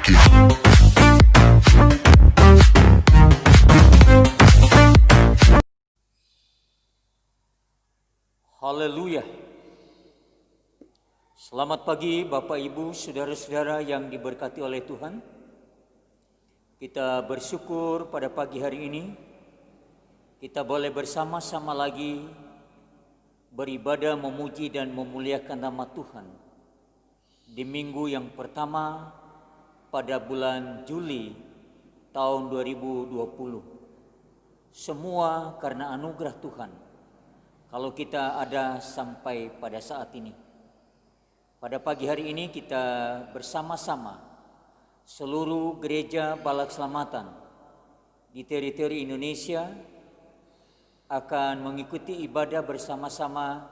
pagi. Haleluya. Selamat pagi Bapak Ibu, saudara-saudara yang diberkati oleh Tuhan. Kita bersyukur pada pagi hari ini kita boleh bersama-sama lagi beribadah, memuji dan memuliakan nama Tuhan di minggu yang pertama pada bulan Juli tahun 2020. Semua karena anugerah Tuhan kalau kita ada sampai pada saat ini. Pada pagi hari ini kita bersama-sama seluruh gereja Balak Selamatan di teritori Indonesia akan mengikuti ibadah bersama-sama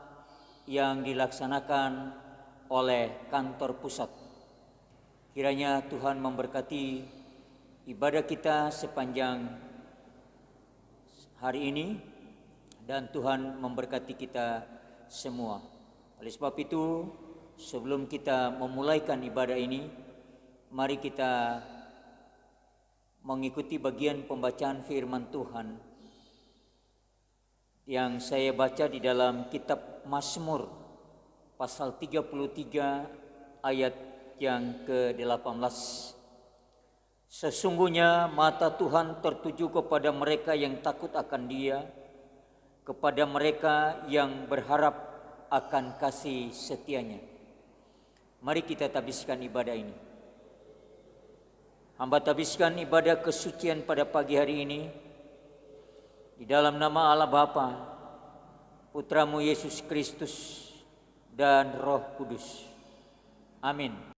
yang dilaksanakan oleh kantor pusat. Kiranya Tuhan memberkati ibadah kita sepanjang hari ini dan Tuhan memberkati kita semua. Oleh sebab itu, sebelum kita memulaikan ibadah ini, mari kita mengikuti bagian pembacaan firman Tuhan yang saya baca di dalam kitab Mazmur pasal 33 ayat yang ke-18. Sesungguhnya mata Tuhan tertuju kepada mereka yang takut akan Dia, kepada mereka yang berharap akan kasih setianya. Mari kita tabiskan ibadah ini. Hamba tabiskan ibadah kesucian pada pagi hari ini di dalam nama Allah Bapa, Putramu Yesus Kristus dan Roh Kudus. Amin.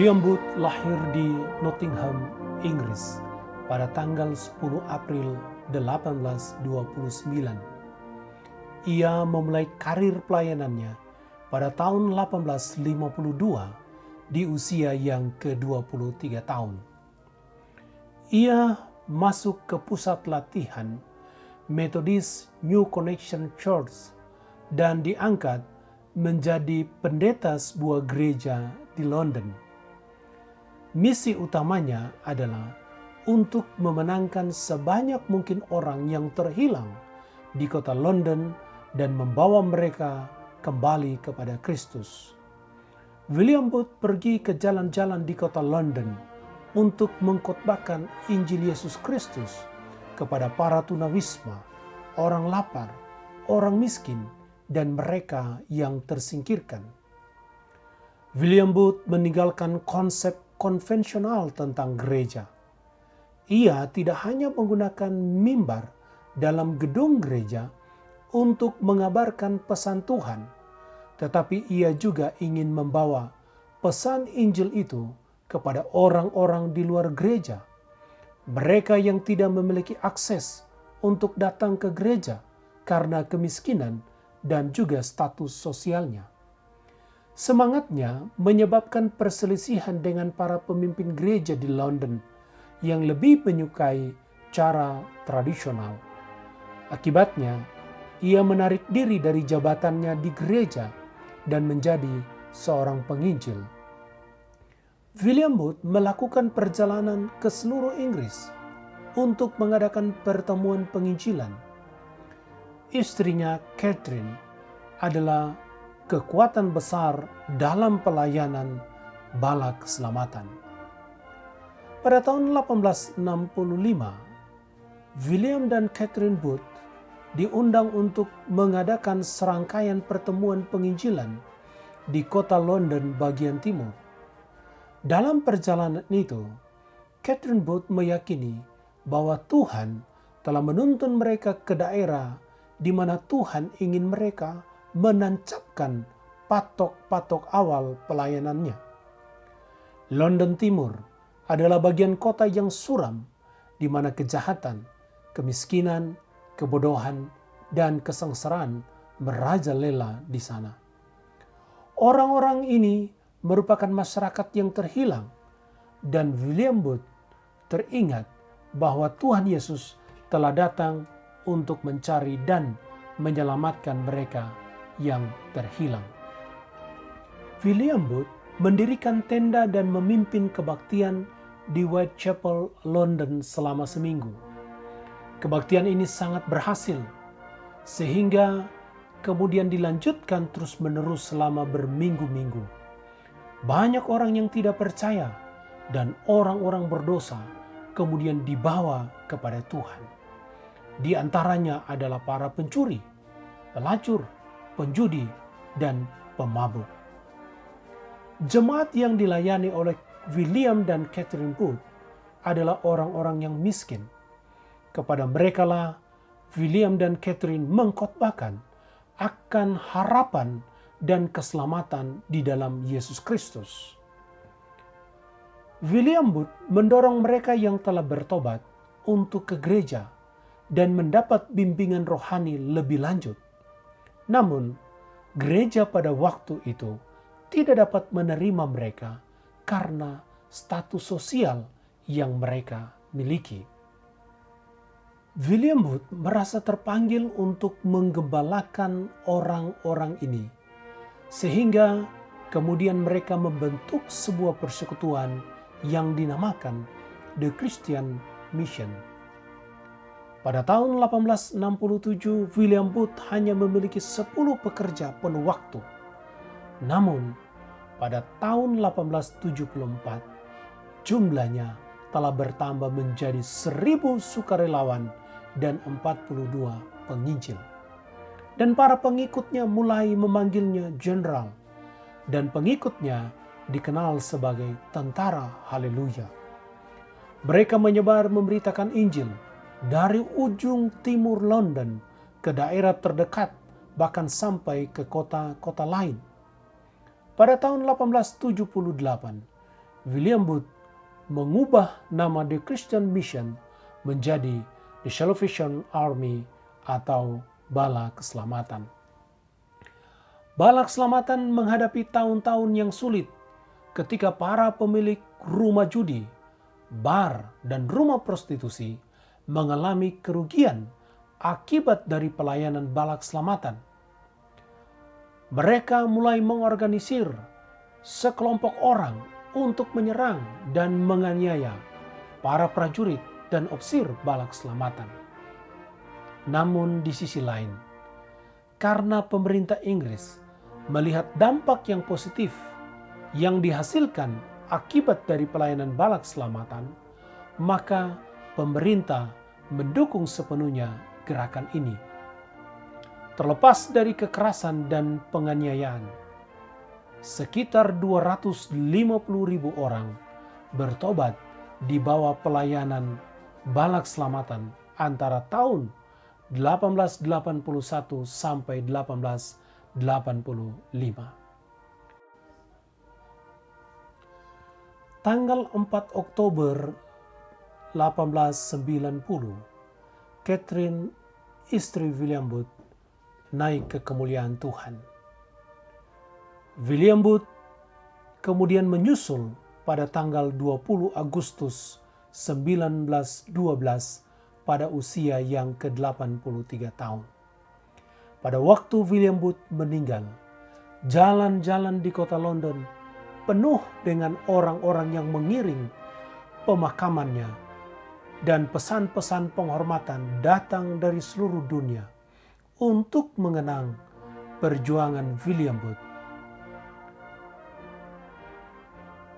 William Booth lahir di Nottingham, Inggris pada tanggal 10 April 1829. Ia memulai karir pelayanannya pada tahun 1852 di usia yang ke-23 tahun. Ia masuk ke pusat latihan Methodist New Connection Church dan diangkat menjadi pendeta sebuah gereja di London. Misi utamanya adalah untuk memenangkan sebanyak mungkin orang yang terhilang di kota London dan membawa mereka kembali kepada Kristus. William Booth pergi ke jalan-jalan di kota London untuk mengkhotbahkan Injil Yesus Kristus kepada para tunawisma, orang lapar, orang miskin, dan mereka yang tersingkirkan. William Booth meninggalkan konsep konvensional tentang gereja. Ia tidak hanya menggunakan mimbar dalam gedung gereja untuk mengabarkan pesan Tuhan, tetapi ia juga ingin membawa pesan Injil itu kepada orang-orang di luar gereja, mereka yang tidak memiliki akses untuk datang ke gereja karena kemiskinan dan juga status sosialnya. Semangatnya menyebabkan perselisihan dengan para pemimpin gereja di London yang lebih menyukai cara tradisional. Akibatnya, ia menarik diri dari jabatannya di gereja dan menjadi seorang penginjil. William Booth melakukan perjalanan ke seluruh Inggris untuk mengadakan pertemuan penginjilan. Istrinya Catherine adalah kekuatan besar dalam pelayanan Bala Keselamatan. Pada tahun 1865, William dan Catherine Booth diundang untuk mengadakan serangkaian pertemuan penginjilan di kota London bagian timur. Dalam perjalanan itu, Catherine Booth meyakini bahwa Tuhan telah menuntun mereka ke daerah di mana Tuhan ingin mereka menancapkan patok-patok awal pelayanannya. London Timur adalah bagian kota yang suram di mana kejahatan, kemiskinan, kebodohan, dan kesengsaraan merajalela di sana. Orang-orang ini merupakan masyarakat yang terhilang, dan William Booth teringat bahwa Tuhan Yesus telah datang untuk mencari dan menyelamatkan mereka yang terhilang. William Booth mendirikan tenda dan memimpin kebaktian di Whitechapel, London selama seminggu. Kebaktian ini sangat berhasil, sehingga kemudian dilanjutkan terus-menerus selama berminggu-minggu. Banyak orang yang tidak percaya dan orang-orang berdosa kemudian dibawa kepada Tuhan. Di antaranya adalah para pencuri, pelacur, penjudi, dan pemabuk. Jemaat yang dilayani oleh William dan Catherine Booth adalah orang-orang yang miskin. Kepada merekalah William dan Catherine mengkhotbahkan akan harapan dan keselamatan di dalam Yesus Kristus. William Booth mendorong mereka yang telah bertobat untuk ke gereja dan mendapat bimbingan rohani lebih lanjut. Namun, gereja pada waktu itu tidak dapat menerima mereka karena status sosial yang mereka miliki. William Booth merasa terpanggil untuk menggembalakan orang-orang ini, sehingga kemudian mereka membentuk sebuah persekutuan yang dinamakan The Christian Mission. Pada tahun 1867, William Booth hanya memiliki 10 pekerja penuh waktu. Namun, pada tahun 1874, jumlahnya telah bertambah menjadi 1.000 sukarelawan dan 42 penginjil. Dan para pengikutnya mulai memanggilnya jenderal, dan pengikutnya dikenal sebagai tentara haleluya. Mereka menyebar memberitakan Injil dari ujung timur London ke daerah terdekat, bahkan sampai ke kota-kota lain. Pada tahun 1878, William Booth mengubah nama The Christian Mission menjadi The Salvation Army atau Bala Keselamatan. Bala Keselamatan menghadapi tahun-tahun yang sulit ketika para pemilik rumah judi, bar, dan rumah prostitusi mengalami kerugian akibat dari pelayanan Bala Keselamatan. Mereka mulai mengorganisir sekelompok orang untuk menyerang dan menganiaya para prajurit dan ofisir Bala Keselamatan. Namun di sisi lain, karena pemerintah Inggris melihat dampak yang positif yang dihasilkan akibat dari pelayanan Bala Keselamatan, maka pemerintah mendukung sepenuhnya gerakan ini. Terlepas dari kekerasan dan penganiayaan, sekitar 250.000 orang bertobat di bawah pelayanan Bala Keselamatan antara tahun 1881 sampai 1885. Tanggal 4 Oktober 1890, Catherine, istri William Booth, naik ke kemuliaan Tuhan. William Booth kemudian menyusul pada tanggal 20 Agustus 1912 pada usia yang ke-83 tahun. Pada waktu William Booth meninggal, jalan-jalan di kota London penuh dengan orang-orang yang mengiring pemakamannya, dan pesan-pesan penghormatan datang dari seluruh dunia untuk mengenang perjuangan William Booth.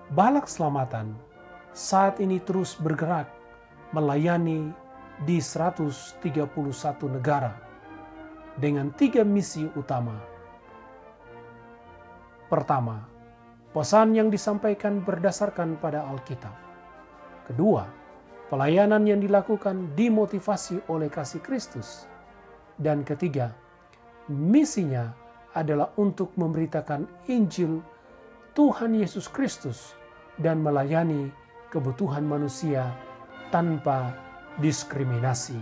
Balak Selamatan saat ini terus bergerak melayani di 131 negara dengan 3 misi utama. Pertama, pesan yang disampaikan berdasarkan pada Alkitab. Kedua, pelayanan yang dilakukan dimotivasi oleh kasih Kristus. Dan ketiga, misinya adalah untuk memberitakan Injil Tuhan Yesus Kristus dan melayani kebutuhan manusia tanpa diskriminasi.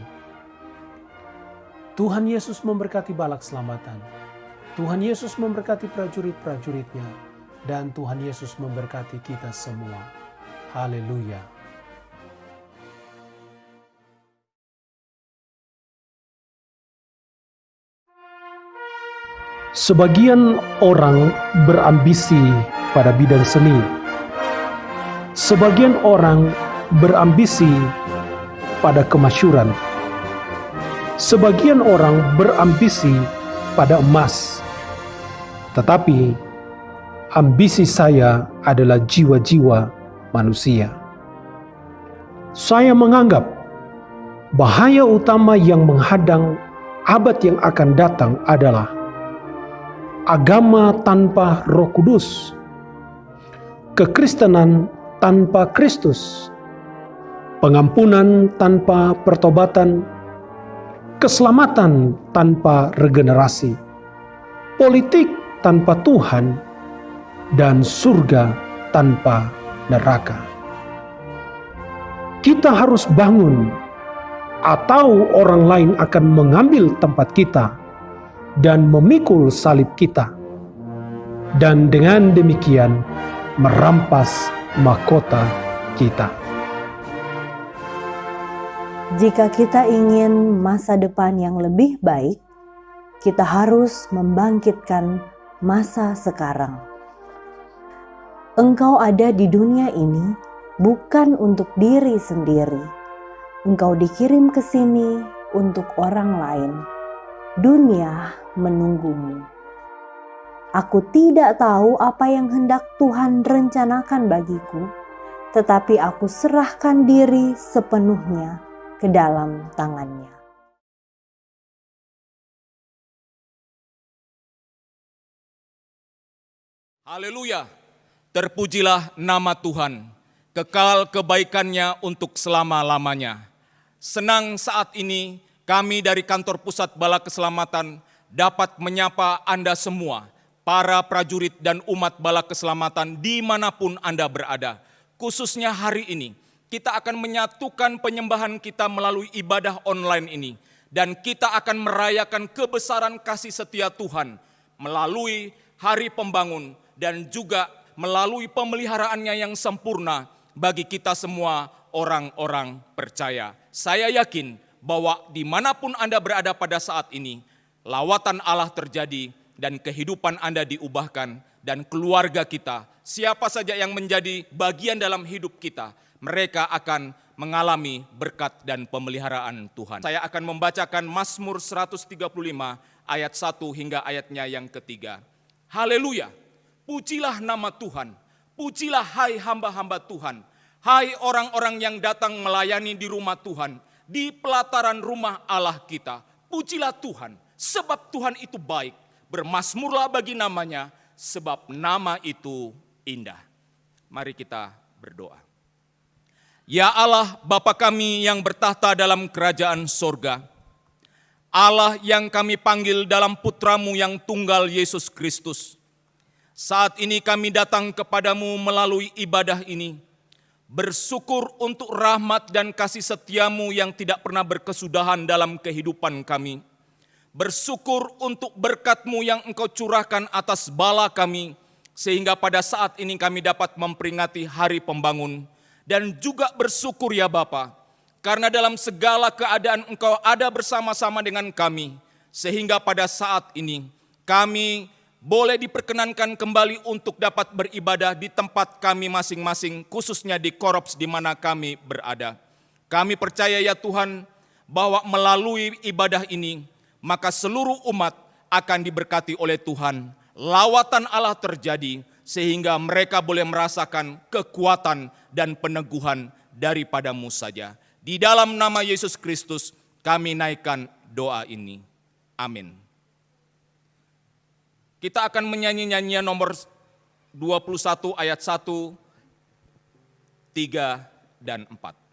Tuhan Yesus memberkati Balak Selamatan. Tuhan Yesus memberkati prajurit-prajuritnya. Dan Tuhan Yesus memberkati kita semua. Haleluya. Sebagian orang berambisi pada bidang seni. Sebagian orang berambisi pada kemasyhuran. Sebagian orang berambisi pada emas. Tetapi ambisi saya adalah jiwa-jiwa manusia. Saya menganggap bahaya utama yang menghadang abad yang akan datang adalah agama tanpa Roh Kudus, kekristenan tanpa Kristus, pengampunan tanpa pertobatan, keselamatan tanpa regenerasi, politik tanpa Tuhan, dan surga tanpa neraka. Kita harus bangun, atau orang lain akan mengambil tempat kita dan memikul salib kita, dan dengan demikian merampas mahkota kita. Jika kita ingin masa depan yang lebih baik, kita harus membangkitkan masa sekarang. Engkau ada di dunia ini bukan untuk diri sendiri. Engkau dikirim ke sini untuk orang lain. Dunia menunggumu. Aku tidak tahu apa yang hendak Tuhan rencanakan bagiku, tetapi aku serahkan diri sepenuhnya ke dalam tangan-Nya. Haleluya, terpujilah nama Tuhan, kekal kebaikan-Nya untuk selama-lamanya. Senang saat ini kami dari Kantor Pusat Bala Keselamatan dapat menyapa Anda semua, para prajurit dan umat Bala Keselamatan dimanapun Anda berada. Khususnya hari ini, kita akan menyatukan penyembahan kita melalui ibadah online ini. Dan kita akan merayakan kebesaran kasih setia Tuhan melalui Hari Pembangun dan juga melalui pemeliharaannya yang sempurna bagi kita semua orang-orang percaya. Saya yakin bahwa dimanapun Anda berada pada saat ini, lawatan Allah terjadi dan kehidupan Anda diubahkan, dan keluarga kita, siapa saja yang menjadi bagian dalam hidup kita, mereka akan mengalami berkat dan pemeliharaan Tuhan. Saya akan membacakan Mazmur 135 ayat 1 hingga ayatnya yang ketiga. Haleluya, pujilah nama Tuhan, pujilah hai hamba-hamba Tuhan, hai orang-orang yang datang melayani di rumah Tuhan, di pelataran rumah Allah kita. Pujilah Tuhan, sebab Tuhan itu baik. Bermazmurlah bagi namanya, sebab nama itu indah. Mari kita berdoa. Ya Allah, Bapa kami yang bertahta dalam kerajaan sorga, Allah yang kami panggil dalam putra-Mu yang tunggal Yesus Kristus. Saat ini kami datang kepadamu melalui ibadah ini, bersyukur untuk rahmat dan kasih setia-Mu yang tidak pernah berkesudahan dalam kehidupan kami. Bersyukur untuk berkat-Mu yang Engkau curahkan atas bala kami, sehingga pada saat ini kami dapat memperingati Hari Pembangun. Dan juga bersyukur ya Bapa, karena dalam segala keadaan Engkau ada bersama-sama dengan kami, sehingga pada saat ini kami boleh diperkenankan kembali untuk dapat beribadah di tempat kami masing-masing, khususnya di Korops di mana kami berada. Kami percaya ya Tuhan, bahwa melalui ibadah ini, maka seluruh umat akan diberkati oleh Tuhan. Lawatan Allah terjadi, sehingga mereka boleh merasakan kekuatan dan peneguhan daripadamu saja. Di dalam nama Yesus Kristus kami naikkan doa ini. Amin. Kita akan menyanyi nyanyian nomor 21 ayat 1, 3, dan 4.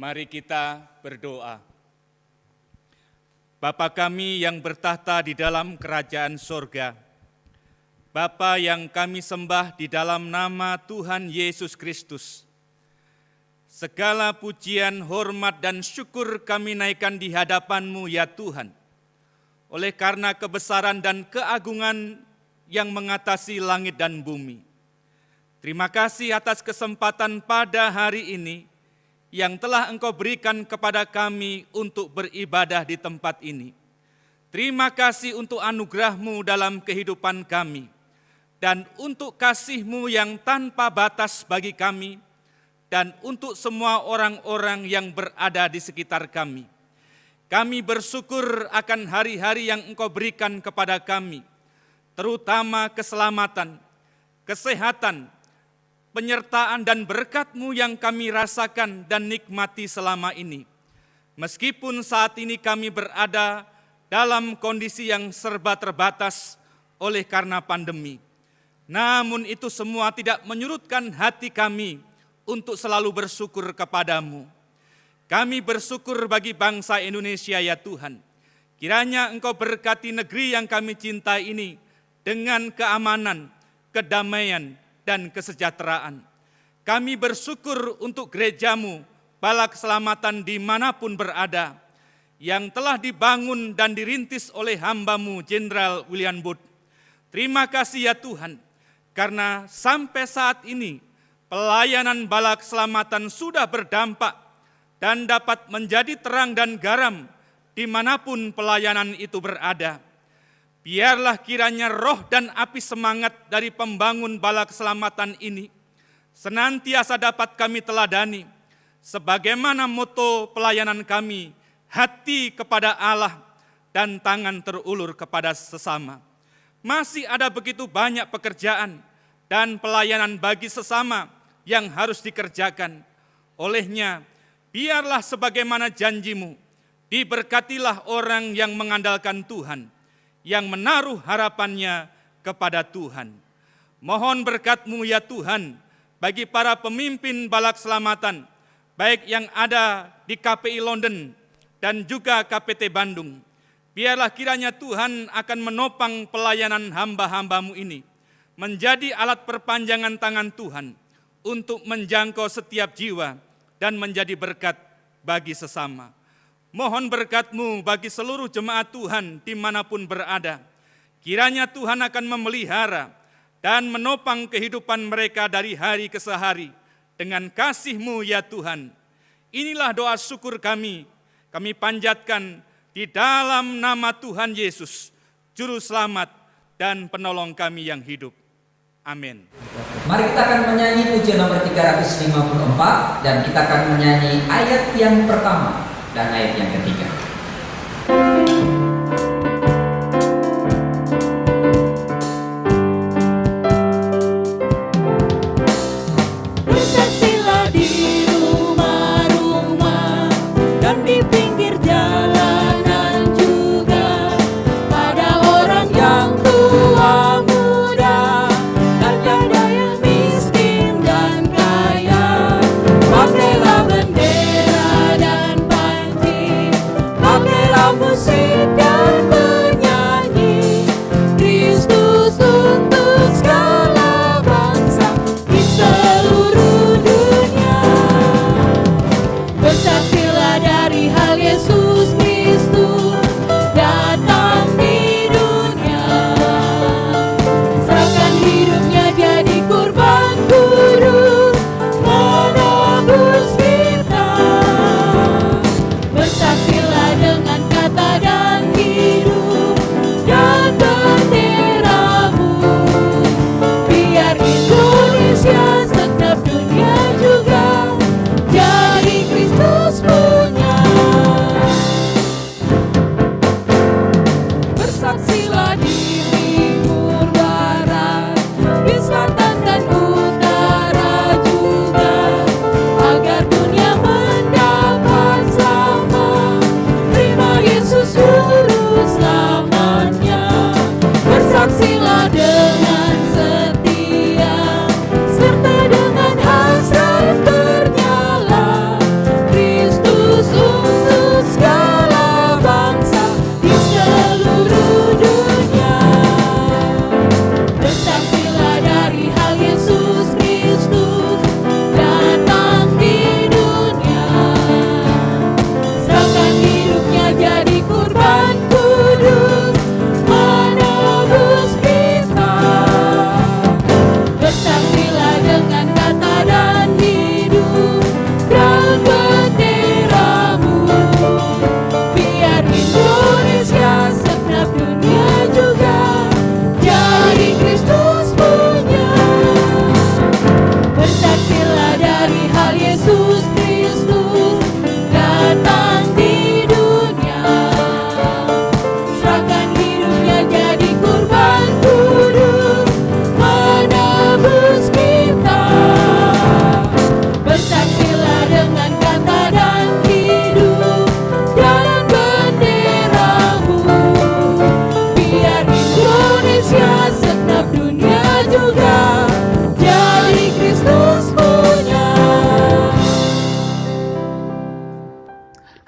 Mari kita berdoa. Bapa kami yang bertahta di dalam kerajaan sorga, Bapa yang kami sembah di dalam nama Tuhan Yesus Kristus, segala pujian, hormat, dan syukur kami naikkan di hadapan-Mu ya Tuhan, oleh karena kebesaran dan keagungan yang mengatasi langit dan bumi. Terima kasih atas kesempatan pada hari ini yang telah Engkau berikan kepada kami untuk beribadah di tempat ini. Terima kasih untuk anugerah-Mu dalam kehidupan kami, dan untuk kasih-Mu yang tanpa batas bagi kami, dan untuk semua orang-orang yang berada di sekitar kami. Kami bersyukur akan hari-hari yang Engkau berikan kepada kami, terutama keselamatan, kesehatan, penyertaan dan berkat-Mu yang kami rasakan dan nikmati selama ini. Meskipun saat ini kami berada dalam kondisi yang serba terbatas oleh karena pandemi, namun itu semua tidak menyurutkan hati kami untuk selalu bersyukur kepada-Mu. Kami bersyukur bagi bangsa Indonesia ya Tuhan. Kiranya Engkau berkati negeri yang kami cintai ini dengan keamanan, kedamaian, dan kesejahteraan. kami bersyukur untuk gerejamu, Bala Keselamatan dimanapun berada, yang telah dibangun dan dirintis oleh hamba-Mu Jenderal William Booth. Terima kasih ya Tuhan, karena sampai saat ini pelayanan Bala Keselamatan sudah berdampak dan dapat menjadi terang dan garam dimanapun pelayanan itu berada. Biarlah kiranya roh dan api semangat dari pembangun Bala Keselamatan ini senantiasa dapat kami teladani, sebagaimana moto pelayanan kami, hati kepada Allah dan tangan terulur kepada sesama. Masih ada begitu banyak pekerjaan dan pelayanan bagi sesama yang harus dikerjakan. Olehnya, biarlah sebagaimana janji-Mu, diberkatilah orang yang mengandalkan Tuhan, yang menaruh harapannya kepada Tuhan. Mohon berkat-Mu ya Tuhan, bagi para pemimpin Bala Keselamatan, baik yang ada di KPI London dan juga KPT Bandung. Biarlah kiranya Tuhan akan menopang pelayanan hamba-hamba-Mu ini, menjadi alat perpanjangan tangan Tuhan untuk menjangkau setiap jiwa dan menjadi berkat bagi sesama. Mohon berkat-Mu bagi seluruh jemaat Tuhan dimanapun berada. Kiranya Tuhan akan memelihara dan menopang kehidupan mereka dari hari ke hari dengan kasih-Mu ya Tuhan. Inilah doa syukur kami panjatkan di dalam nama Tuhan Yesus, Juru Selamat dan Penolong kami yang hidup. Amin. Mari kita akan menyanyi pujian nomor 354 dan kita akan menyanyi ayat yang pertama dan ayat yang ketiga.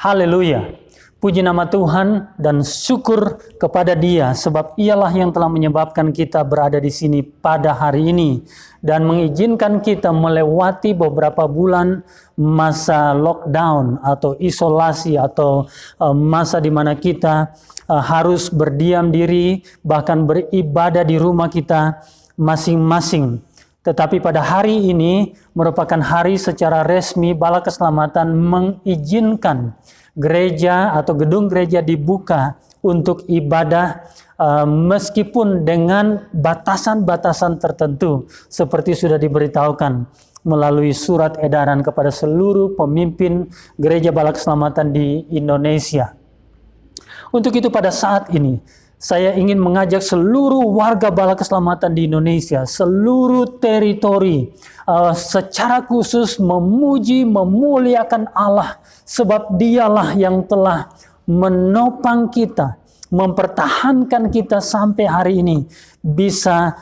Haleluya. Puji nama Tuhan dan syukur kepada Dia sebab Ialah yang telah menyebabkan kita berada di sini pada hari ini dan mengizinkan kita melewati beberapa bulan masa lockdown atau isolasi atau masa di mana kita harus berdiam diri, bahkan beribadah di rumah kita masing-masing. Tetapi pada hari ini merupakan hari secara resmi Bala Keselamatan mengizinkan gereja atau gedung gereja dibuka untuk ibadah meskipun dengan batasan-batasan tertentu seperti sudah diberitahukan melalui surat edaran kepada seluruh pemimpin gereja Bala Keselamatan di Indonesia. Untuk itu pada saat ini saya ingin mengajak seluruh warga Bala Keselamatan di Indonesia, seluruh teritori, secara khusus memuji, memuliakan Allah, sebab Dialah yang telah menopang kita, mempertahankan kita sampai hari ini, bisa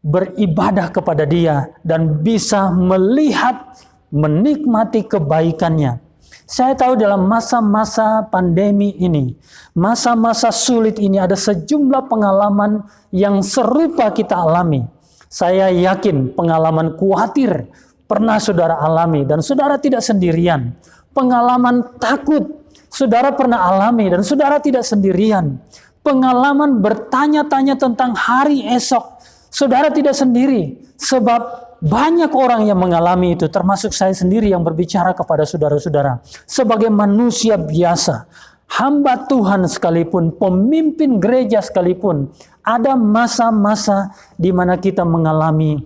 beribadah kepada Dia, dan bisa melihat, menikmati kebaikannya. Saya tahu dalam masa-masa pandemi ini, masa-masa sulit ini ada sejumlah pengalaman yang serupa kita alami. Saya yakin pengalaman khawatir pernah saudara alami dan saudara tidak sendirian. Pengalaman takut saudara pernah alami dan saudara tidak sendirian. Pengalaman bertanya-tanya tentang hari esok, saudara tidak sendiri. Sebab banyak orang yang mengalami itu, termasuk saya sendiri yang berbicara kepada saudara-saudara. Sebagai manusia biasa, hamba Tuhan sekalipun, pemimpin gereja sekalipun, ada masa-masa di mana kita mengalami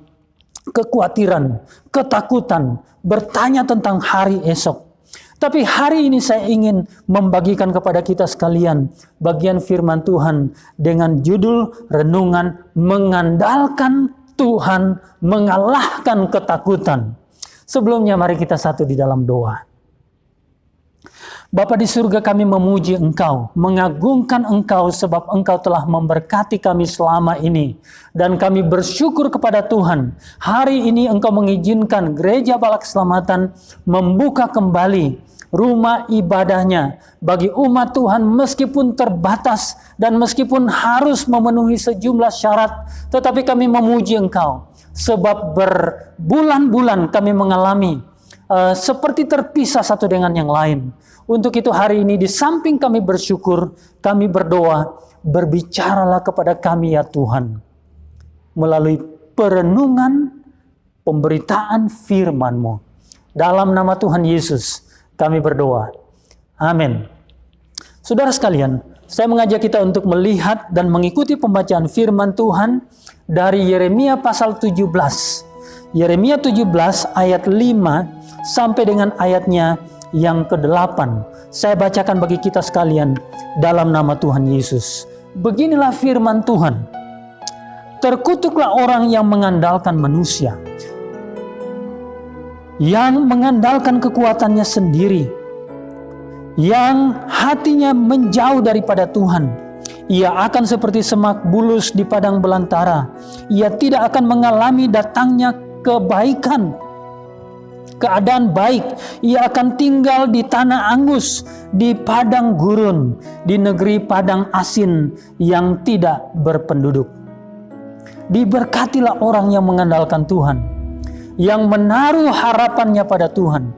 kekhawatiran, ketakutan, bertanya tentang hari esok. Tapi hari ini saya ingin membagikan kepada kita sekalian bagian firman Tuhan dengan judul renungan mengandalkan Tuhan, mengalahkan ketakutan. Sebelumnya mari kita satu di dalam doa. Bapa di surga, kami memuji Engkau, mengagungkan Engkau sebab Engkau telah memberkati kami selama ini. Dan kami bersyukur kepada Tuhan. Hari ini Engkau mengizinkan Gereja Bala Keselamatan membuka kembali rumah ibadahnya bagi umat Tuhan meskipun terbatas dan meskipun harus memenuhi sejumlah syarat, tetapi kami memuji Engkau sebab berbulan-bulan kami mengalami seperti terpisah satu dengan yang lain. Untuk itu hari ini di samping kami bersyukur, kami berdoa, berbicaralah kepada kami ya Tuhan melalui perenungan pemberitaan firman-Mu. Dalam nama Tuhan Yesus kami berdoa. Amin. Saudara sekalian, saya mengajak kita untuk melihat dan mengikuti pembacaan firman Tuhan dari Yeremia pasal 17. Yeremia 17 ayat 5 sampai dengan ayatnya yang ke-8. Saya bacakan bagi kita sekalian dalam nama Tuhan Yesus. Beginilah firman Tuhan. Terkutuklah orang yang mengandalkan manusia, yang mengandalkan kekuatannya sendiri, yang hatinya menjauh daripada Tuhan. Ia akan seperti semak bulus di padang belantara. Ia tidak akan mengalami datangnya kebaikan, keadaan baik. Ia akan tinggal di tanah angus, di padang gurun, di negeri padang asin yang tidak berpenduduk. Diberkatilah orang yang mengandalkan Tuhan, yang menaruh harapannya pada Tuhan.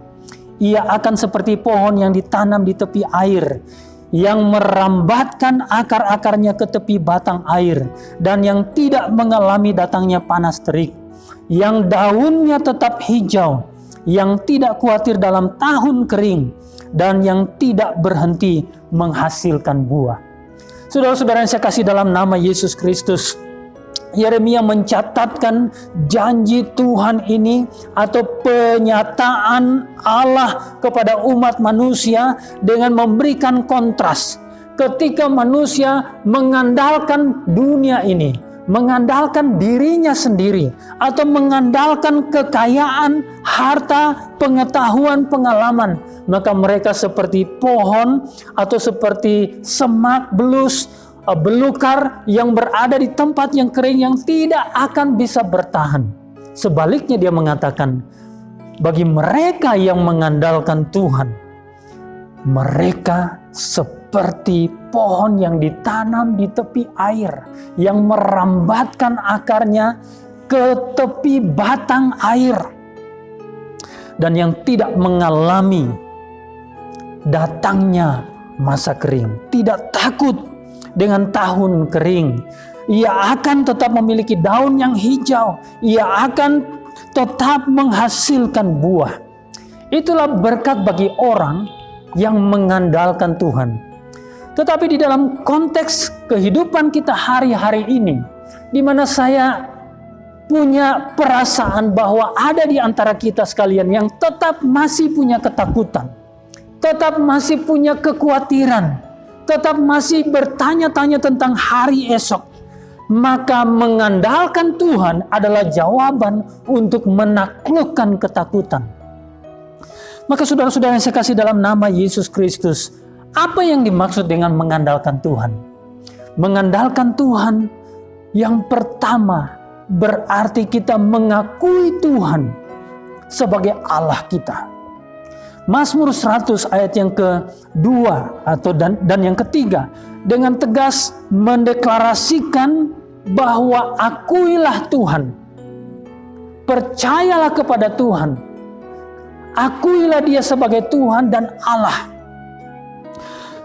Ia akan seperti pohon yang ditanam di tepi air, yang merambatkan akar-akarnya ke tepi batang air, dan yang tidak mengalami datangnya panas terik, yang daunnya tetap hijau, yang tidak khawatir dalam tahun kering, dan yang tidak berhenti menghasilkan buah. Saudara-saudara yang saya kasih dalam nama Yesus Kristus, Yeremia mencatatkan janji Tuhan ini atau penyataan Allah kepada umat manusia dengan memberikan kontras. Ketika manusia mengandalkan dunia ini, mengandalkan dirinya sendiri, atau mengandalkan kekayaan, harta, pengetahuan, pengalaman, maka mereka seperti pohon atau seperti semak belukar yang berada di tempat yang kering yang tidak akan bisa bertahan. Sebaliknya dia mengatakan, bagi mereka yang mengandalkan Tuhan, Mereka seperti pohon yang ditanam di tepi air, yang merambatkan akarnya ke tepi batang air, dan yang tidak mengalami datangnya masa kering, tidak takut dengan tahun kering. Ia akan tetap memiliki daun yang hijau, ia akan tetap menghasilkan buah. Itulah berkat bagi orang yang mengandalkan Tuhan. Tetapi di dalam konteks kehidupan kita hari-hari ini, di mana saya punya perasaan bahwa ada di antara kita sekalian yang tetap masih punya ketakutan, tetap masih punya kekhawatiran, tetap masih bertanya-tanya tentang hari esok, maka mengandalkan Tuhan adalah jawaban untuk menaklukkan ketakutan. Maka saudara-saudara yang saya kasih dalam nama Yesus Kristus, apa yang dimaksud dengan mengandalkan Tuhan? Mengandalkan Tuhan yang pertama berarti kita mengakui Tuhan sebagai Allah kita. Mazmur 100 ayat yang kedua dan yang ketiga dengan tegas mendeklarasikan bahwa akuilah Tuhan, percayalah kepada Tuhan, akuilah Dia sebagai Tuhan dan Allah.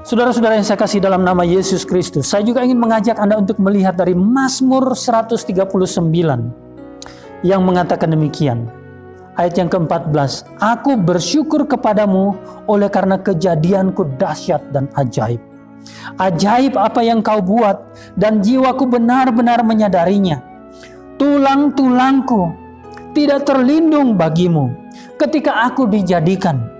Saudara-saudara yang saya kasih dalam nama Yesus Kristus, saya juga ingin mengajak Anda untuk melihat dari Mazmur 139 yang mengatakan demikian. Ayat yang ke-14, aku bersyukur kepadamu oleh karena kejadianku dahsyat dan ajaib. Ajaib apa yang kau buat dan jiwaku benar-benar menyadarinya. Tulang-tulangku tidak terlindung bagimu ketika aku dijadikan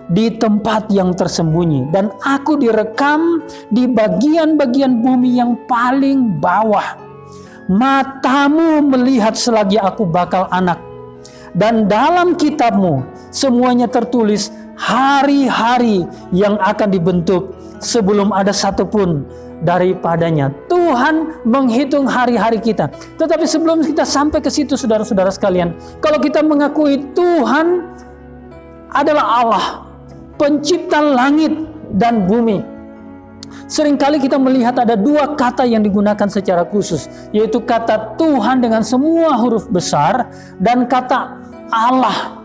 di tempat yang tersembunyi dan aku direkam di bagian-bagian bumi yang paling bawah. Matamu melihat selagi aku bakal anak, dan dalam kitabmu semuanya tertulis hari-hari yang akan dibentuk sebelum ada satupun daripadanya. Tuhan menghitung hari-hari kita. Tetapi sebelum kita sampai ke situ, saudara-saudara sekalian, kalau kita mengakui Tuhan adalah Allah, pencipta langit dan bumi, seringkali kita melihat ada dua kata yang digunakan secara khusus, yaitu kata Tuhan dengan semua huruf besar dan kata Allah.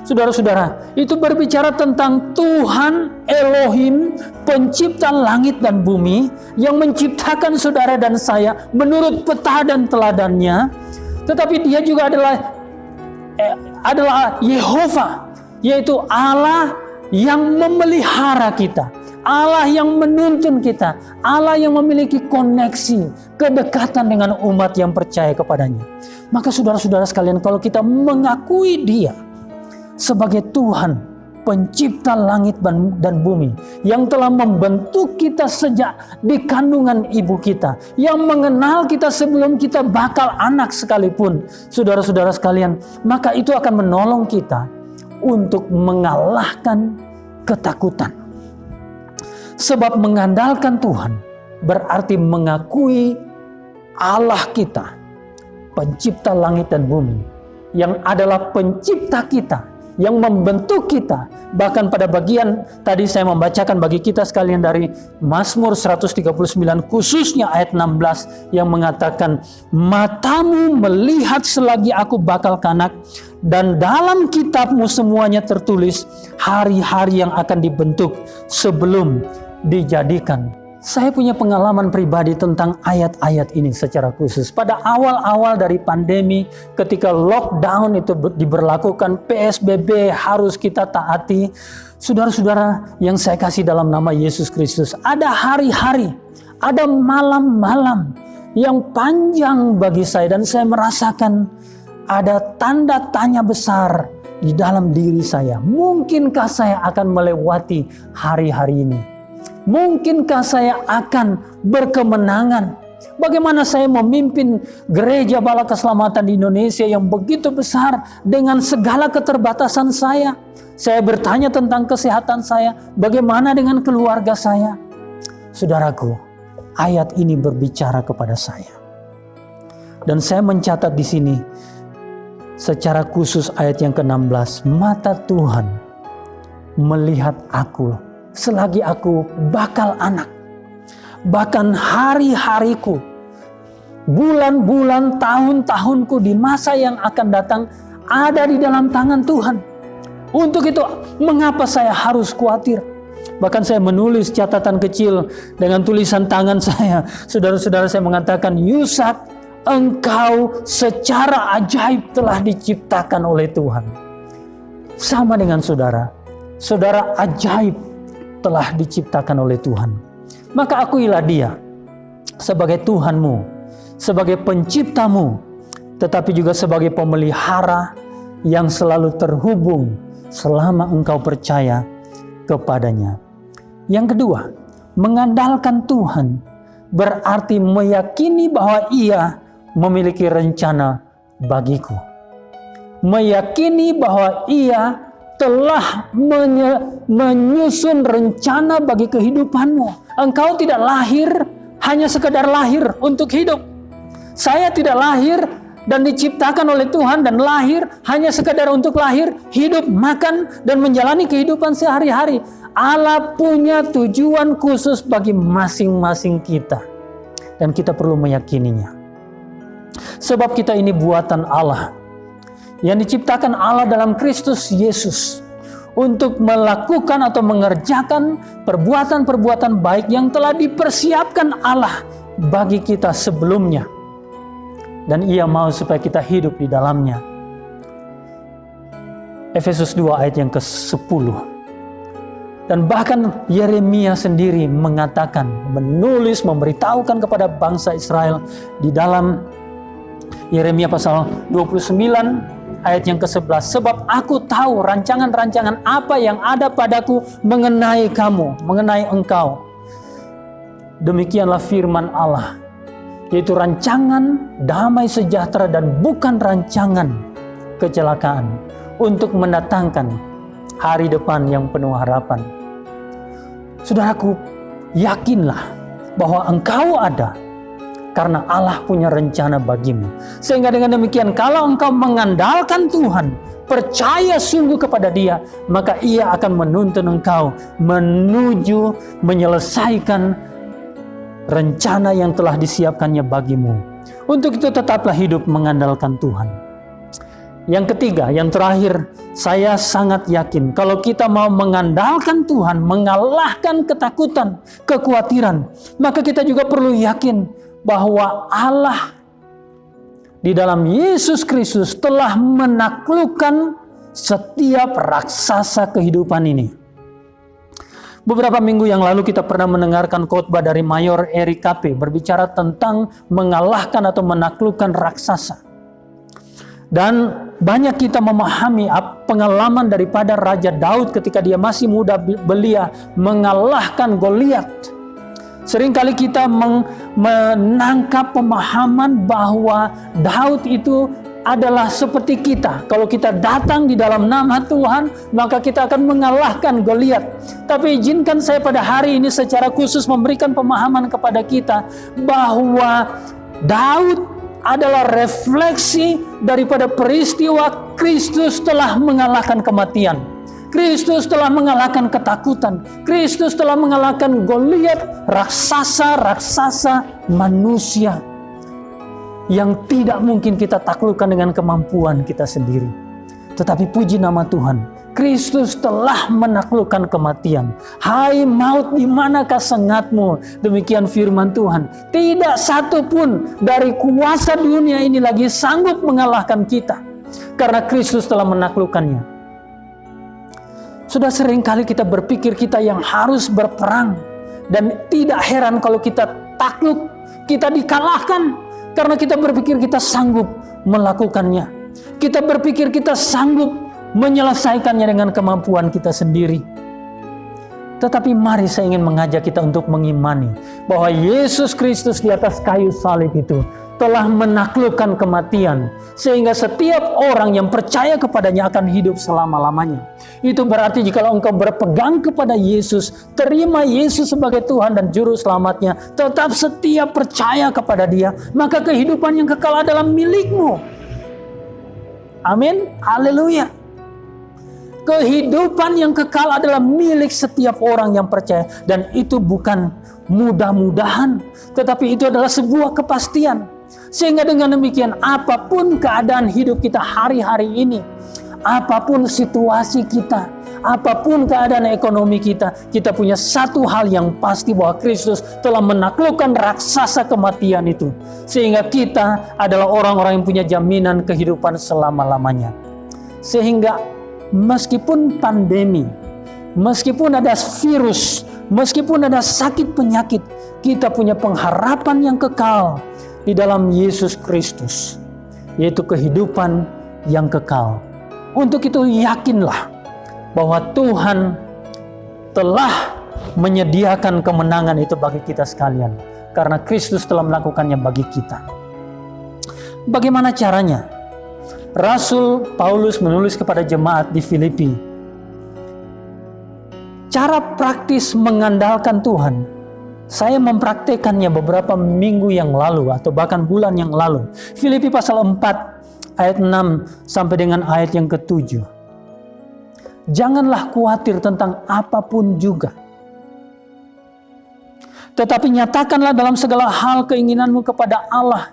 Saudara-saudara, itu berbicara tentang Tuhan Elohim, pencipta langit dan bumi, yang menciptakan saudara dan saya menurut peta dan teladannya. Tetapi Dia juga adalah Yehova, yaitu Allah yang memelihara kita, Allah yang menuntun kita, Allah yang memiliki koneksi, kedekatan dengan umat yang percaya kepadanya. Maka saudara-saudara sekalian, kalau kita mengakui Dia sebagai Tuhan, pencipta langit dan bumi, yang telah membentuk kita sejak di kandungan ibu kita, yang mengenal kita sebelum kita bakal anak sekalipun, saudara-saudara sekalian, maka itu akan menolong kita untuk mengalahkan ketakutan. Sebab mengandalkan Tuhan berarti mengakui Allah kita, pencipta langit dan bumi, yang adalah pencipta kita, yang membentuk kita. Bahkan pada bagian tadi saya membacakan bagi kita sekalian dari Mazmur 139, khususnya ayat 16 yang mengatakan, matamu melihat selagi aku bakal kanak, dan dalam kitabmu semuanya tertulis hari-hari yang akan dibentuk sebelum dijadikan. Saya punya pengalaman pribadi tentang ayat-ayat ini secara khusus. Pada awal-awal dari pandemi, ketika lockdown itu diberlakukan, PSBB harus kita taati. Saudara-saudara yang saya kasih dalam nama Yesus Kristus, ada hari-hari, ada malam-malam yang panjang bagi saya, dan saya merasakan ada tanda tanya besar di dalam diri saya. Mungkinkah saya akan melewati hari-hari ini? Mungkinkah saya akan berkemenangan? Bagaimana saya memimpin gereja Bala Keselamatan di Indonesia yang begitu besar dengan segala keterbatasan saya? Saya bertanya tentang kesehatan saya, bagaimana dengan keluarga saya? Saudaraku, ayat ini berbicara kepada saya. Dan saya mencatat di sini secara khusus ayat yang ke-16, mata Tuhan melihat aku selagi aku bakal anak. Bahkan hari-hariku, bulan-bulan, tahun-tahunku di masa yang akan datang ada di dalam tangan Tuhan. Untuk itu, mengapa saya harus khawatir? Bahkan saya menulis catatan kecil dengan tulisan tangan saya. Saudara-saudara, saya mengatakan, Yusak, engkau secara ajaib telah diciptakan oleh Tuhan. Sama dengan saudara. Saudara ajaib telah diciptakan oleh Tuhan. Maka akuilah dia sebagai Tuhanmu, sebagai penciptamu, tetapi juga sebagai pemelihara yang selalu terhubung selama engkau percaya kepadanya. Yang kedua, mengandalkan Tuhan berarti meyakini bahwa Ia memiliki rencana bagiku. Meyakini bahwa Ia telah menyusun rencana bagi kehidupanmu. Engkau tidak lahir hanya sekedar lahir untuk hidup. Saya tidak lahir dan diciptakan oleh Tuhan dan lahir hanya sekadar untuk lahir, hidup, makan, dan menjalani kehidupan sehari-hari. Allah punya tujuan khusus bagi masing-masing kita. Dan kita perlu meyakininya. Sebab kita ini buatan Allah. Yang diciptakan Allah dalam Kristus Yesus. Untuk melakukan atau mengerjakan perbuatan-perbuatan baik yang telah dipersiapkan Allah bagi kita sebelumnya. Dan Ia mau supaya kita hidup di dalamnya. Efesus 2 ayat yang ke-10. Dan bahkan Yeremia sendiri mengatakan, menulis, memberitahukan kepada bangsa Israel di dalam Yeremia pasal 29 ayat yang ke-11. Sebab aku tahu rancangan-rancangan apa yang ada padaku mengenai kamu, mengenai engkau. Demikianlah firman Allah, yaitu rancangan damai sejahtera dan bukan rancangan kecelakaan, untuk mendatangkan hari depan yang penuh harapan. Saudaraku, yakinlah bahwa engkau ada karena Allah punya rencana bagimu. Sehingga dengan demikian, kalau engkau mengandalkan Tuhan, percaya sungguh kepada Dia, maka Ia akan menuntun engkau menuju menyelesaikan rencana yang telah disiapkannya bagimu. Untuk itu tetaplah hidup mengandalkan Tuhan. Yang ketiga, yang terakhir, saya sangat yakin kalau kita mau mengandalkan Tuhan, mengalahkan ketakutan, kekhawatiran, maka kita juga perlu yakin bahwa Allah di dalam Yesus Kristus telah menaklukkan setiap raksasa kehidupan ini. Beberapa minggu yang lalu kita pernah mendengarkan khotbah dari Mayor Eric Cape berbicara tentang mengalahkan atau menaklukkan raksasa. Dan banyak kita memahami pengalaman daripada Raja Daud ketika dia masih muda belia mengalahkan Goliat. Seringkali kita menangkap pemahaman bahwa Daud itu adalah seperti kita. Kalau kita datang di dalam nama Tuhan, maka kita akan mengalahkan Goliat. Tapi izinkan saya pada hari ini secara khusus memberikan pemahaman kepada kita bahwa Daud adalah refleksi daripada peristiwa Kristus telah mengalahkan kematian. Kristus telah mengalahkan ketakutan. Kristus telah mengalahkan Goliat, raksasa-raksasa manusia yang tidak mungkin kita taklukkan dengan kemampuan kita sendiri. Tetapi puji nama Tuhan, Kristus telah menaklukkan kematian. Hai maut, di manakah sengatmu? Demikian firman Tuhan. Tidak satu pun dari kuasa dunia ini lagi sanggup mengalahkan kita, karena Kristus telah menaklukkannya. Sudah seringkali kita berpikir kita yang harus berperang, dan tidak heran kalau kita takluk, kita dikalahkan, karena kita berpikir kita sanggup melakukannya. Kita berpikir kita sanggup menyelesaikannya dengan kemampuan kita sendiri. Tetapi mari saya ingin mengajak kita untuk mengimani bahwa Yesus Kristus di atas kayu salib itu telah menaklukkan kematian, sehingga setiap orang yang percaya kepadanya akan hidup selama-lamanya. Itu berarti jikalau engkau berpegang kepada Yesus, terima Yesus sebagai Tuhan dan Juru Selamatnya, tetap setia percaya kepada Dia, maka kehidupan yang kekal adalah milikmu. Amin, haleluya. Kehidupan yang kekal adalah milik setiap orang yang percaya. Dan itu bukan mudah-mudahan, tetapi itu adalah sebuah kepastian. Sehingga dengan demikian, apapun keadaan hidup kita hari-hari ini, apapun situasi kita, apapun keadaan ekonomi kita, kita punya satu hal yang pasti, bahwa Kristus telah menaklukkan raksasa kematian itu. Sehingga kita adalah orang-orang yang punya jaminan kehidupan selama-lamanya. Sehingga meskipun pandemi, meskipun ada virus, meskipun ada sakit penyakit, kita punya pengharapan yang kekal di dalam Yesus Kristus, yaitu kehidupan yang kekal. Untuk itu yakinlah bahwa Tuhan telah menyediakan kemenangan itu bagi kita sekalian, karena Kristus telah melakukannya bagi kita. Bagaimana caranya? Rasul Paulus menulis kepada jemaat di Filipi. Cara praktis mengandalkan Tuhan, saya mempraktekannya beberapa minggu yang lalu atau bahkan bulan yang lalu. Filipi pasal 4 ayat 6 sampai dengan ayat yang ke-7. Janganlah khawatir tentang apapun juga, tetapi nyatakanlah dalam segala hal keinginanmu kepada Allah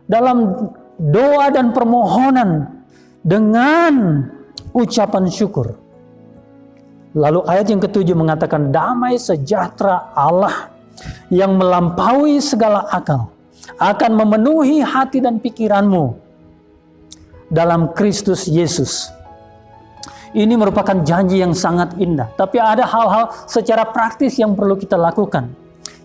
dalam doa dan permohonan dengan ucapan syukur. Lalu ayat yang ke-7 mengatakan, damai sejahtera Allah yang melampaui segala akal akan memenuhi hati dan pikiranmu dalam Kristus Yesus. Ini merupakan janji yang sangat indah, tapi ada hal-hal secara praktis yang perlu kita lakukan.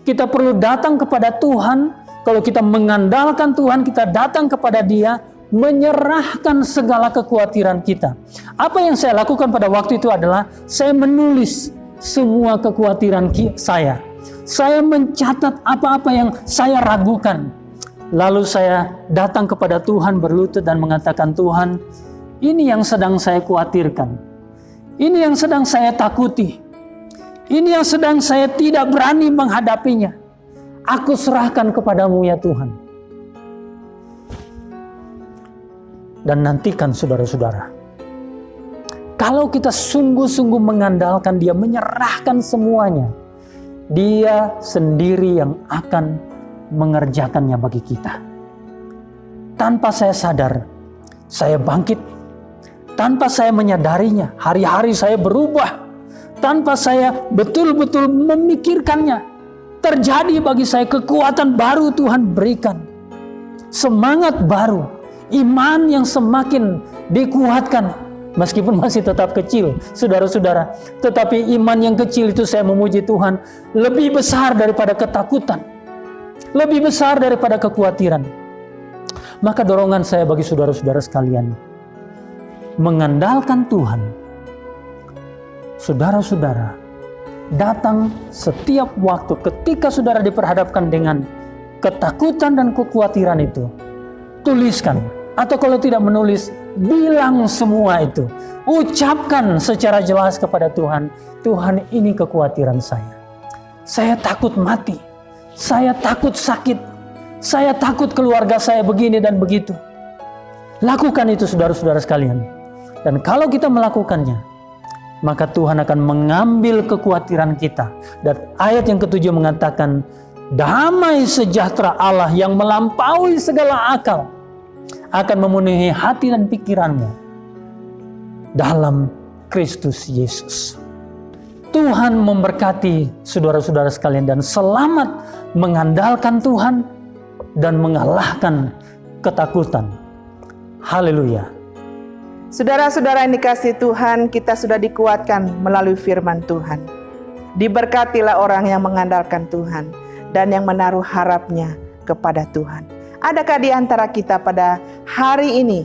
Kita perlu datang kepada Tuhan. Kalau kita mengandalkan Tuhan, kita datang kepada Dia, menyerahkan segala kekhawatiran kita. Apa yang saya lakukan pada waktu itu adalah saya menulis semua kekhawatiran saya. Saya mencatat apa-apa yang saya ragukan. Lalu saya datang kepada Tuhan, berlutut dan mengatakan, Tuhan, ini yang sedang saya khawatirkan. Ini yang sedang saya takuti. Ini yang sedang saya tidak berani menghadapinya. Aku serahkan kepadamu ya Tuhan. Dan nantikan saudara-saudara, kalau kita sungguh-sungguh mengandalkan Dia, menyerahkan semuanya, Dia sendiri yang akan mengerjakannya bagi kita. Tanpa saya sadar, saya bangkit. Tanpa saya menyadarinya, hari-hari saya berubah. Tanpa saya betul-betul memikirkannya, terjadi bagi saya kekuatan baru Tuhan berikan. Semangat baru, iman yang semakin dikuatkan. Meskipun masih tetap kecil, saudara-saudara. Tetapi iman yang kecil itu, saya memuji Tuhan, lebih besar daripada ketakutan. Lebih besar daripada kekhawatiran. Maka dorongan saya bagi saudara-saudara sekalian, mengandalkan Tuhan. Saudara-saudara, datang setiap waktu ketika saudara diperhadapkan dengan ketakutan dan kekhawatiran itu, tuliskan. Atau kalau tidak menulis, bilang semua itu. Ucapkan secara jelas kepada Tuhan, Tuhan, ini kekhawatiran saya. Saya takut mati. Saya takut sakit. Saya takut keluarga saya begini dan begitu. Lakukan itu saudara-saudara sekalian. Dan kalau kita melakukannya, maka Tuhan akan mengambil kekhawatiran kita. Dan ayat yang ke-7 mengatakan, damai sejahtera Allah yang melampaui segala akal akan memenuhi hati dan pikiranmu dalam Kristus Yesus. Tuhan memberkati saudara-saudara sekalian, dan selamat mengandalkan Tuhan dan mengalahkan ketakutan. Haleluya. Saudara-saudara yang dikasihi Tuhan, kita sudah dikuatkan melalui firman Tuhan. Diberkatilah orang yang mengandalkan Tuhan dan yang menaruh harapnya kepada Tuhan. Adakah di antara kita pada hari ini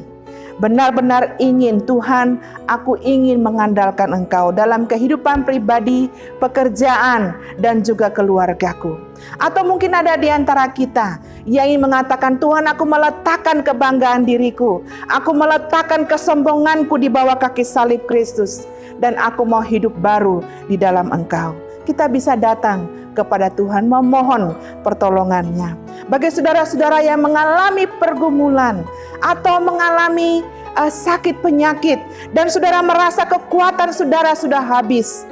benar-benar ingin, Tuhan, aku ingin mengandalkan Engkau dalam kehidupan pribadi, pekerjaan, dan juga keluargaku? Atau mungkin ada di antara kita yang ingin mengatakan, Tuhan, aku meletakkan kebanggaan diriku, aku meletakkan kesombonganku di bawah kaki salib Kristus, dan aku mau hidup baru di dalam Engkau. Kita bisa datang kepada Tuhan memohon pertolongannya. Bagi saudara-saudara yang mengalami pergumulan atau mengalami sakit penyakit dan saudara merasa kekuatan saudara sudah habis,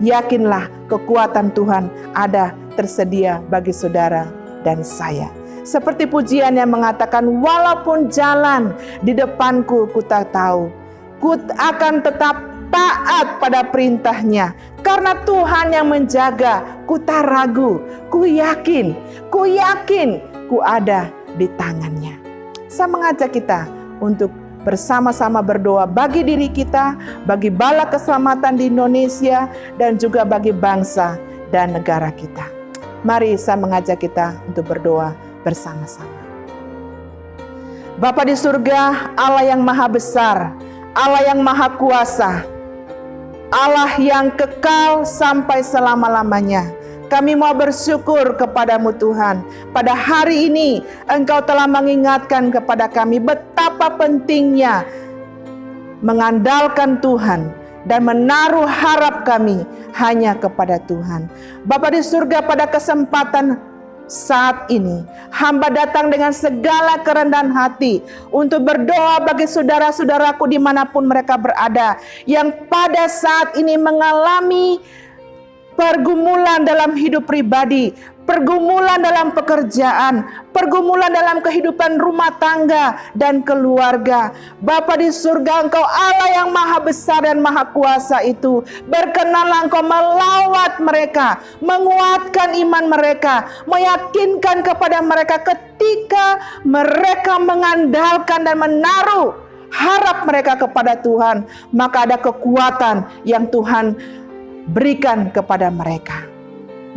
yakinlah kekuatan Tuhan ada tersedia bagi saudara dan saya. Seperti pujian yang mengatakan, walaupun jalan di depanku ku tak tahu, ku akan tetap taat pada perintahnya. Karena Tuhan yang menjaga, ku tak ragu, ku yakin ku ada di tangannya. Saya mengajak kita untuk bersama-sama berdoa bagi diri kita, bagi bala keselamatan di Indonesia, dan juga bagi bangsa dan negara kita. Mari saya mengajak kita untuk berdoa bersama-sama. Bapa di surga, Allah yang maha besar, Allah yang maha kuasa, Allah yang kekal sampai selama-lamanya. Kami mau bersyukur kepadamu Tuhan. Pada hari ini Engkau telah mengingatkan kepada kami betapa pentingnya mengandalkan Tuhan dan menaruh harap kami hanya kepada Tuhan. Bapa di surga, pada kesempatan saat ini hamba datang dengan segala kerendahan hati untuk berdoa bagi saudara-saudaraku dimanapun mereka berada, yang pada saat ini mengalami pergumulan dalam hidup pribadi, pergumulan dalam pekerjaan, pergumulan dalam kehidupan rumah tangga dan keluarga. Bapa di surga, Engkau Allah yang maha besar dan maha kuasa itu, berkenanlah Engkau melawat mereka, menguatkan iman mereka, meyakinkan kepada mereka ketika mereka mengandalkan dan menaruh harap mereka kepada Tuhan, maka ada kekuatan yang Tuhan berikan kepada mereka.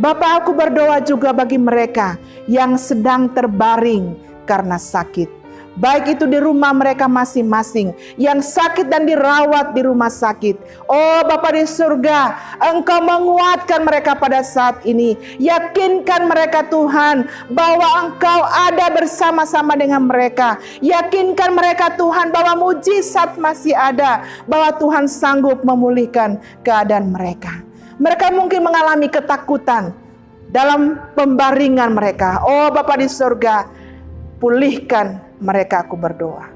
Bapa, aku berdoa juga bagi mereka yang sedang terbaring karena sakit, baik itu di rumah mereka masing-masing, yang sakit dan dirawat di rumah sakit. Oh Bapa di surga, Engkau menguatkan mereka pada saat ini. Yakinkan mereka Tuhan bahwa Engkau ada bersama-sama dengan mereka. Yakinkan mereka Tuhan bahwa mujizat masih ada, bahwa Tuhan sanggup memulihkan keadaan mereka. Mereka mungkin mengalami ketakutan dalam pembaringan mereka. Oh Bapa di surga, pulihkan mereka, aku berdoa.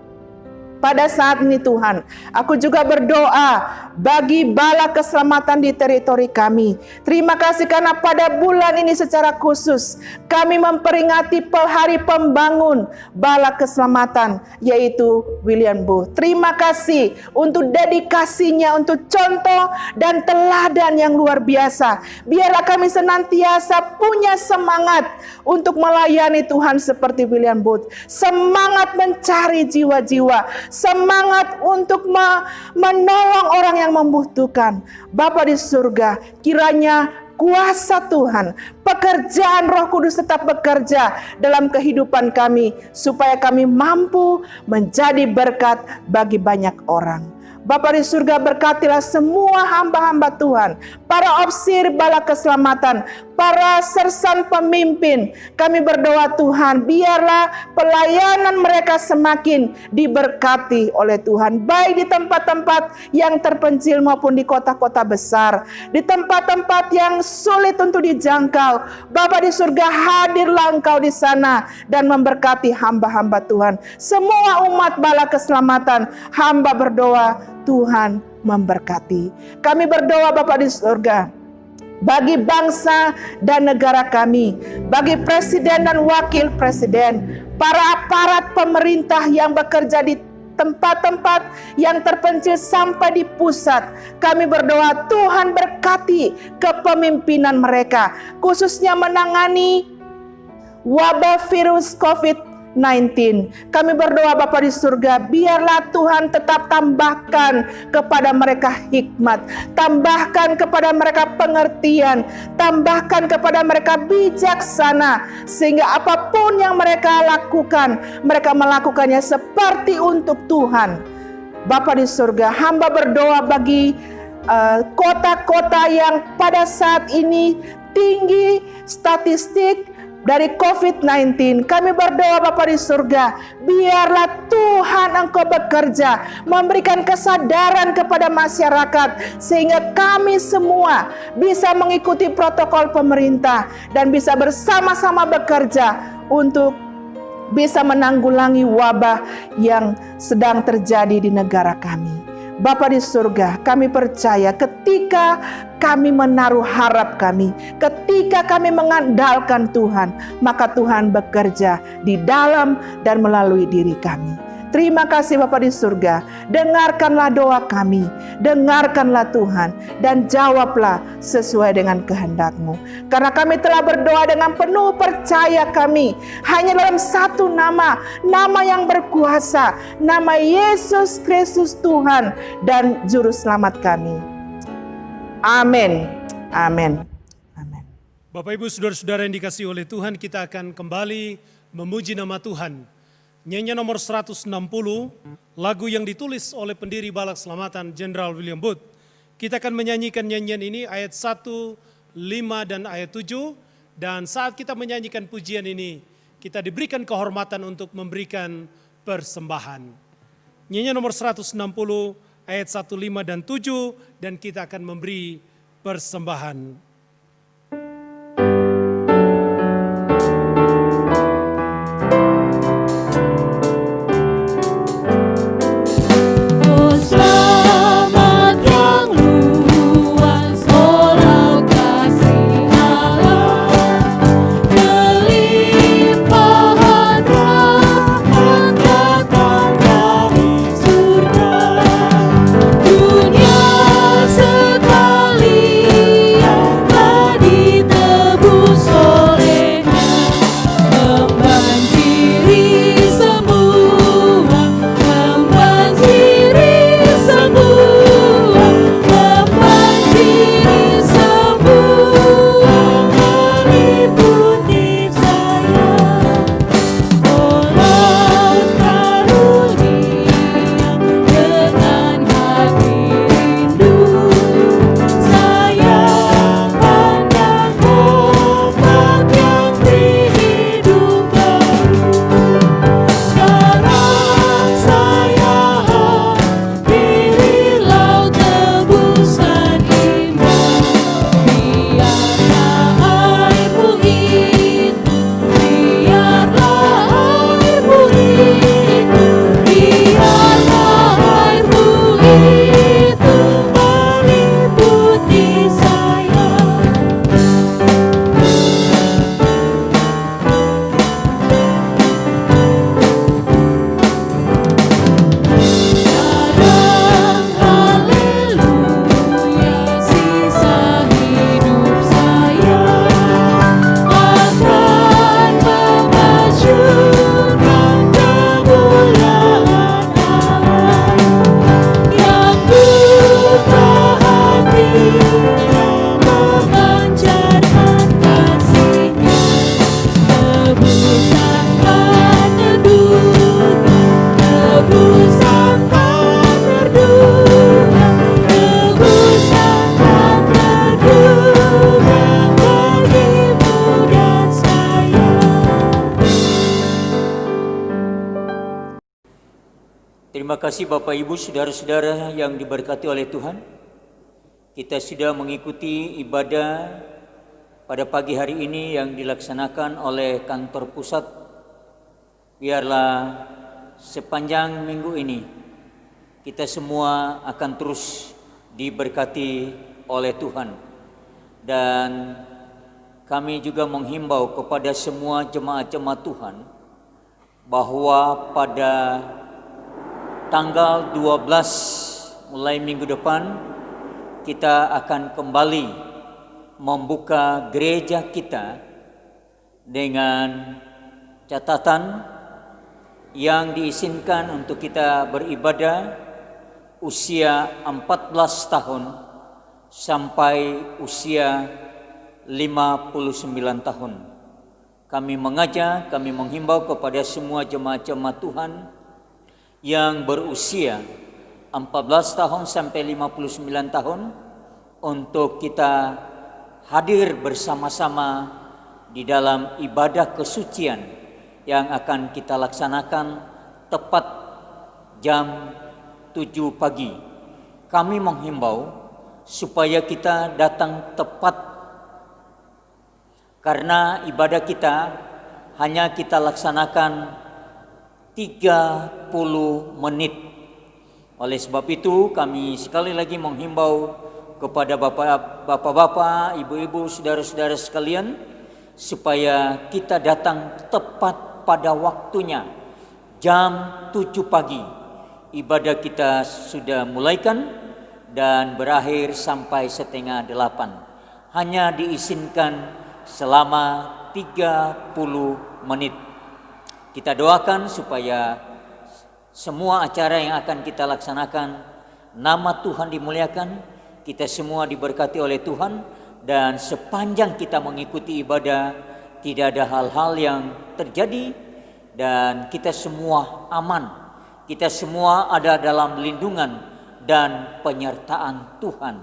Pada saat ini Tuhan, aku juga berdoa bagi bala keselamatan di teritori kami. Terima kasih karena pada bulan ini secara khusus kami memperingati hari pembangun bala keselamatan, yaitu William Booth. Terima kasih untuk dedikasinya, untuk contoh dan teladan yang luar biasa. Biarlah kami senantiasa punya semangat untuk melayani Tuhan seperti William Booth. Semangat mencari jiwa-jiwa, semangat untuk menolong orang yang membutuhkan. Bapa di surga, kiranya kuasa Tuhan, pekerjaan Roh Kudus tetap bekerja dalam kehidupan kami, supaya kami mampu menjadi berkat bagi banyak orang. Bapa di surga, berkatilah semua hamba-hamba Tuhan, para opsir bala keselamatan, para sersan pemimpin. Kami berdoa Tuhan, biarlah pelayanan mereka semakin diberkati oleh Tuhan, baik di tempat-tempat yang terpencil maupun di kota-kota besar, di tempat-tempat yang sulit untuk dijangkau. Bapa di surga, hadirlah Engkau di sana dan memberkati hamba-hamba Tuhan. Semua umat bala keselamatan, hamba berdoa Tuhan memberkati. Kami berdoa Bapa di surga bagi bangsa dan negara kami, bagi presiden dan wakil presiden, para aparat pemerintah yang bekerja di tempat-tempat yang terpencil sampai di pusat. Kami berdoa Tuhan berkati kepemimpinan mereka, khususnya menangani wabah virus COVID-19. Kami berdoa Bapa di surga, biarlah Tuhan tetap tambahkan kepada mereka hikmat, tambahkan kepada mereka pengertian, tambahkan kepada mereka bijaksana, sehingga apapun yang mereka lakukan, mereka melakukannya seperti untuk Tuhan. Bapa di surga, hamba berdoa bagi kota-kota yang pada saat ini tinggi statistik dari COVID-19. Kami berdoa Bapa di surga, biarlah Tuhan Engkau bekerja, memberikan kesadaran kepada masyarakat, sehingga kami semua bisa mengikuti protokol pemerintah dan bisa bersama-sama bekerja untuk bisa menanggulangi wabah yang sedang terjadi di negara kami. Bapa di surga, kami percaya ketika kami menaruh harap kami, ketika kami mengandalkan Tuhan, maka Tuhan bekerja di dalam dan melalui diri kami. Terima kasih Bapa di surga, dengarkanlah doa kami, dengarkanlah Tuhan, dan jawablah sesuai dengan kehendak-Mu. Karena kami telah berdoa dengan penuh percaya kami, hanya dalam satu nama, nama yang berkuasa, nama Yesus Kristus Tuhan dan Juru Selamat kami. Amin. Amin. Amin. Bapak Ibu Saudara-saudara yang dikasihi oleh Tuhan, kita akan kembali memuji nama Tuhan. Nyanyian nomor 160, lagu yang ditulis oleh pendiri Balak Selamatan Jenderal William Booth. Kita akan menyanyikan nyanyian ini ayat 1, 5 dan ayat 7. Dan saat kita menyanyikan pujian ini, kita diberikan kehormatan untuk memberikan persembahan. Nyanyian nomor 160 ayat 1, 5 dan 7, dan kita akan memberi persembahan. Terima kasih Bapak Ibu Saudara-saudara yang diberkati oleh Tuhan. Kita sudah mengikuti ibadah pada pagi hari ini yang dilaksanakan oleh kantor pusat. Biarlah sepanjang minggu ini kita semua akan terus diberkati oleh Tuhan. Dan kami juga menghimbau kepada semua jemaat-jemaat Tuhan bahwa pada tanggal 12 mulai minggu depan kita akan kembali membuka gereja kita dengan catatan yang diizinkan untuk kita beribadah usia 14 tahun sampai usia 59 tahun. Kami mengajak, kami menghimbau kepada semua jemaat-jemaat Tuhan yang berusia 14 tahun sampai 59 tahun untuk kita hadir bersama-sama di dalam ibadah kesucian yang akan kita laksanakan tepat jam 7 pagi. Kami menghimbau supaya kita datang tepat karena ibadah kita hanya kita laksanakan 30 menit. Oleh sebab itu kami sekali lagi menghimbau kepada bapak-bapak, ibu-ibu, saudara-saudara sekalian, supaya kita datang tepat pada waktunya. Jam 7 pagi ibadah kita sudah mulaikan dan berakhir sampai 7:30. Hanya diizinkan selama 30 menit. Kita doakan supaya semua acara yang akan kita laksanakan, nama Tuhan dimuliakan, kita semua diberkati oleh Tuhan, dan sepanjang kita mengikuti ibadah tidak ada hal-hal yang terjadi, dan kita semua aman, kita semua ada dalam lindungan dan penyertaan Tuhan.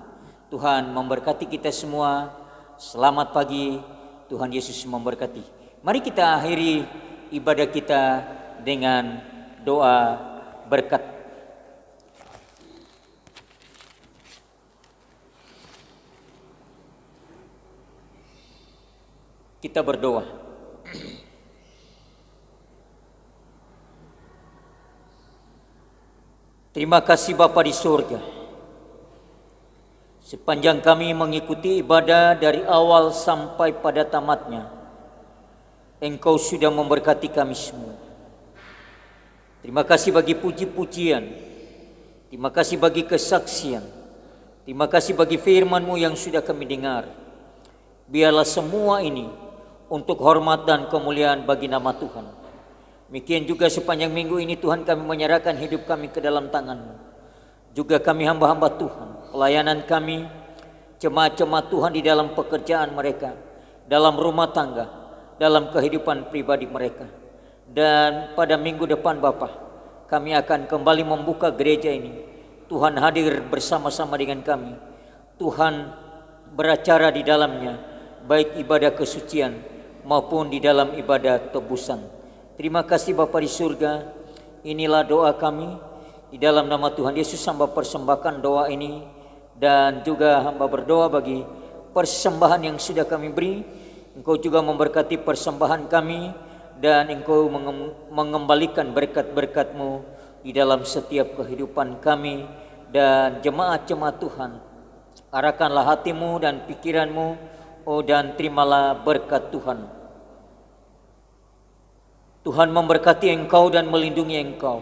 Tuhan memberkati kita semua. Selamat pagi, Tuhan Yesus memberkati. Mari kita akhiri ibadah kita dengan doa berkat. Kita berdoa. Terima kasih Bapa di surga. Sepanjang kami mengikuti ibadah dari awal sampai pada tamatnya, Engkau sudah memberkati kami semua. Terima kasih bagi puji-pujian, terima kasih bagi kesaksian, terima kasih bagi firman-Mu yang sudah kami dengar. Biarlah semua ini untuk hormat dan kemuliaan bagi nama Tuhan. Demikian juga sepanjang minggu ini Tuhan, kami menyerahkan hidup kami ke dalam tangan-Mu. Juga kami hamba-hamba Tuhan, pelayanan kami, jemaat-jemaat Tuhan di dalam pekerjaan mereka, dalam rumah tangga, dalam kehidupan pribadi mereka. Dan pada minggu depan Bapa, kami akan kembali membuka gereja ini. Tuhan hadir bersama-sama dengan kami. Tuhan beracara di dalamnya, baik ibadah kesucian maupun di dalam ibadah tebusan. Terima kasih Bapa di surga. Inilah doa kami. Di dalam nama Tuhan Yesus hamba persembahkan doa ini, dan juga hamba berdoa bagi persembahan yang sudah kami beri. Engkau juga memberkati persembahan kami, dan Engkau mengembalikan berkat-berkat-Mu di dalam setiap kehidupan kami dan jemaat-jemaat Tuhan. Arahkanlah hatimu dan pikiranmu, dan terimalah berkat Tuhan. Tuhan memberkati engkau dan melindungi engkau.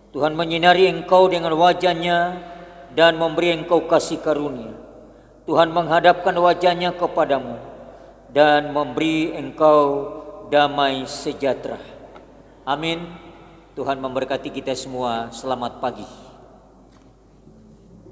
Tuhan menyinari engkau dengan wajah-Nya dan memberi engkau kasih karunia. Tuhan menghadapkan wajah-Nya kepadamu dan memberi engkau damai sejahtera. Amin. Tuhan memberkati kita semua. Selamat pagi.